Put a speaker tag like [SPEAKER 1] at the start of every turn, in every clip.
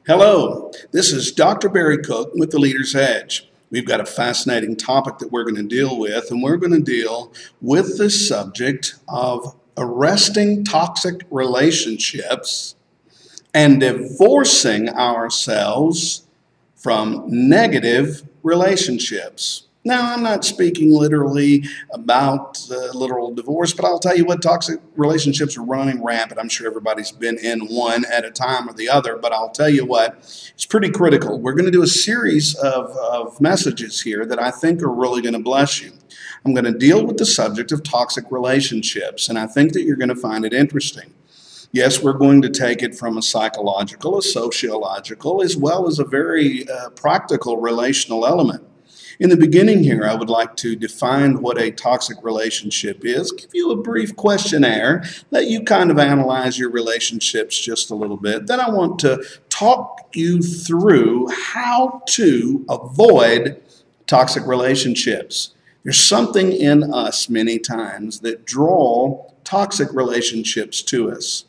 [SPEAKER 1] Hello, this is Dr. Barry Cook with The Leader's Edge. We've got a fascinating topic that we're going to deal with, and we're going to deal with the subject of arresting toxic relationships and divorcing ourselves from negative relationships. Now, I'm not speaking literally about literal divorce, but I'll tell you what, toxic relationships are running rampant. I'm sure everybody's been in one at a time or the other, but I'll tell you what, it's pretty critical. We're going to do a series of messages here that I think are really going to bless you. I'm going to deal with the subject of toxic relationships, and I think that you're going to find it interesting. Yes, we're going to take it from a psychological, a sociological, as well as a very practical relational element. In the beginning here, I would like to define what a toxic relationship is, give you a brief questionnaire, let you kind of analyze your relationships just a little bit. Then I want to talk you through how to avoid toxic relationships. There's something in us many times that draw toxic relationships to us.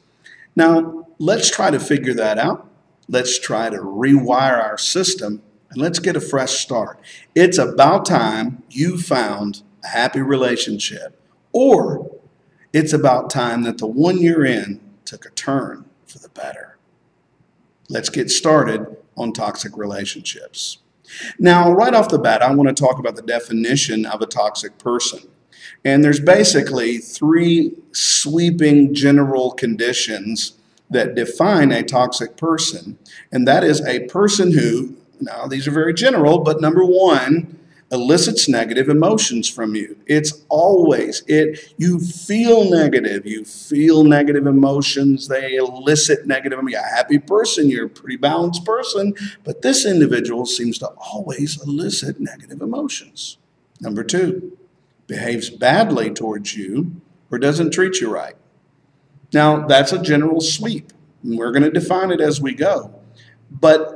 [SPEAKER 1] Now, let's try to figure that out. Let's try to rewire our system. And let's get a fresh start. It's about time you found a happy relationship, or it's about time that the one you're in took a turn for the better. Let's get started on toxic relationships. Now, right off the bat, I want to talk about the definition of a toxic person. And there's basically three sweeping general conditions that define a toxic person. And that is a person who, now, these are very general, but number one, elicits negative emotions from you. It's always, you feel negative emotions, they elicit negative. You're a happy person, you're a pretty balanced person, but this individual seems to always elicit negative emotions. Number two, behaves badly towards you or doesn't treat you right. Now, that's a general sweep, and we're going to define it as we go. But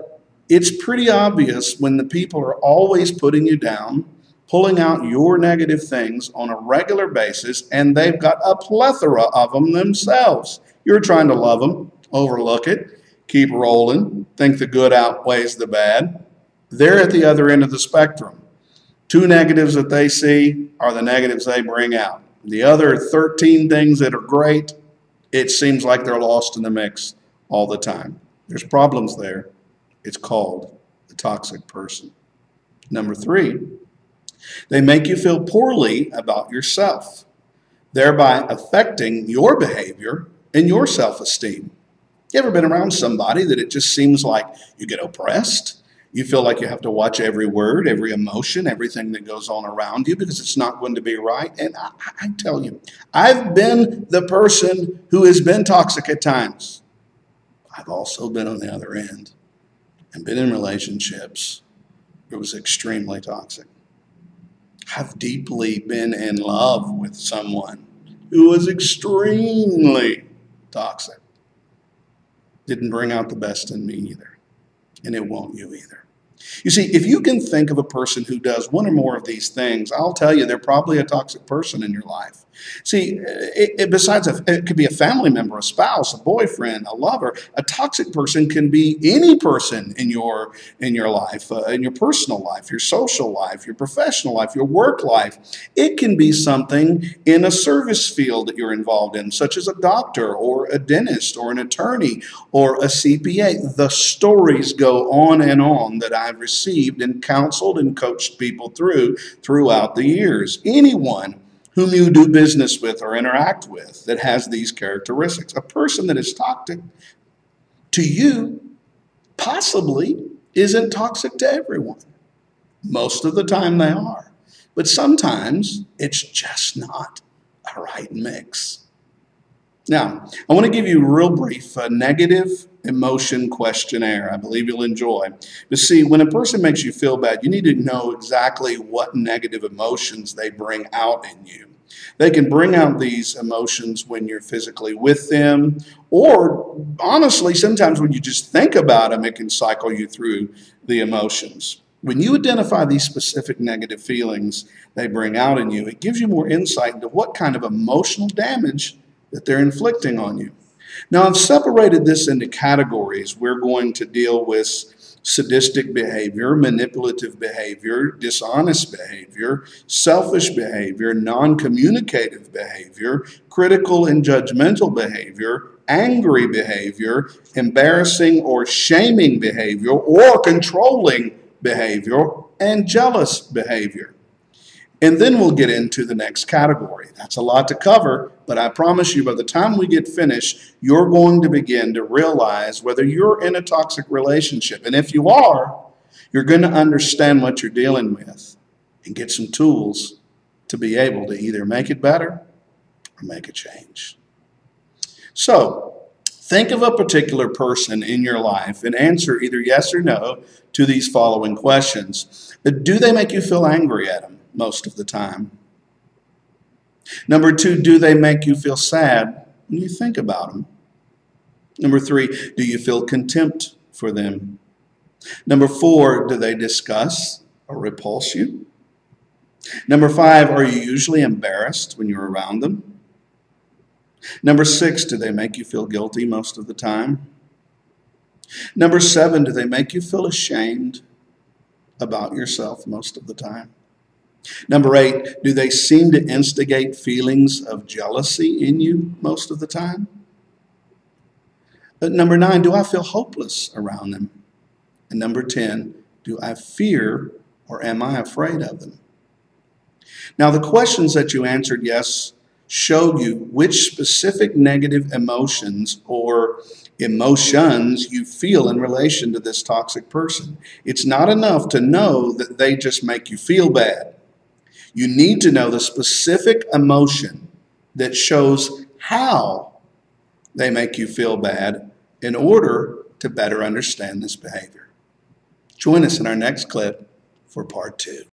[SPEAKER 1] it's pretty obvious when the people are always putting you down, pulling out your negative things on a regular basis, and they've got a plethora of them themselves. You're trying to love them, overlook it, keep rolling, think the good outweighs the bad. They're at the other end of the spectrum. Two negatives that they see are the negatives they bring out. The other 13 things that are great, it seems like they're lost in the mix all the time. There's problems there. It's called the toxic person. Number three, they make you feel poorly about yourself, thereby affecting your behavior and your self-esteem. You ever been around somebody that it just seems like you get oppressed? You feel like you have to watch every word, every emotion, everything that goes on around you because it's not going to be right. And I tell you, I've been the person who has been toxic at times. I've also been on the other end and been in relationships it was extremely toxic. I've deeply been in love with someone who was extremely toxic. Didn't bring out the best in me either, and it won't you either. You see, if you can think of a person who does one or more of these things, I'll tell you they're probably a toxic person in your life. See, it could be a family member, a spouse, a boyfriend, a lover. A toxic person can be any person in your life, in your personal life, your social life, your professional life, your work life. It can be something in a service field that you're involved in, such as a doctor or a dentist or an attorney or a CPA. The stories go on and on that I've received and counseled and coached people throughout the years. Anyone whom you do business with or interact with that has these characteristics. A person that is toxic to you possibly isn't toxic to everyone. Most of the time they are. But sometimes it's just not a right mix. Now, I want to give you a real brief negative emotion questionnaire I believe you'll enjoy. To see, when a person makes you feel bad, you need to know exactly what negative emotions they bring out in you. They can bring out these emotions when you're physically with them, or honestly, sometimes when you just think about them, it can cycle you through the emotions. When you identify these specific negative feelings they bring out in you, it gives you more insight into what kind of emotional damage that they're inflicting on you. Now, I've separated this into categories. We're going to deal with sadistic behavior, manipulative behavior, dishonest behavior, selfish behavior, non-communicative behavior, critical and judgmental behavior, angry behavior, embarrassing or shaming behavior, or controlling behavior, and jealous behavior. And then we'll get into the next category. That's a lot to cover, but I promise you by the time we get finished, you're going to begin to realize whether you're in a toxic relationship. And if you are, you're going to understand what you're dealing with and get some tools to be able to either make it better or make a change. So, think of a particular person in your life and answer either yes or no to these following questions. Do they make you feel angry at them most of the time? Number 2, do they make you feel sad when you think about them? Number 3, do you feel contempt for them? Number 4, do they disgust or repulse you? Number 5, are you usually embarrassed when you're around them? Number 6, do they make you feel guilty most of the time? Number 7, do they make you feel ashamed about yourself most of the time? Number 8, do they seem to instigate feelings of jealousy in you most of the time? Number 9, do I feel hopeless around them? And number 10, do I fear or am I afraid of them? Now, the questions that you answered yes show you which specific negative emotions or emotions you feel in relation to this toxic person. It's not enough to know that they just make you feel bad. You need to know the specific emotion that shows how they make you feel bad in order to better understand this behavior. Join us in our next clip for part 2.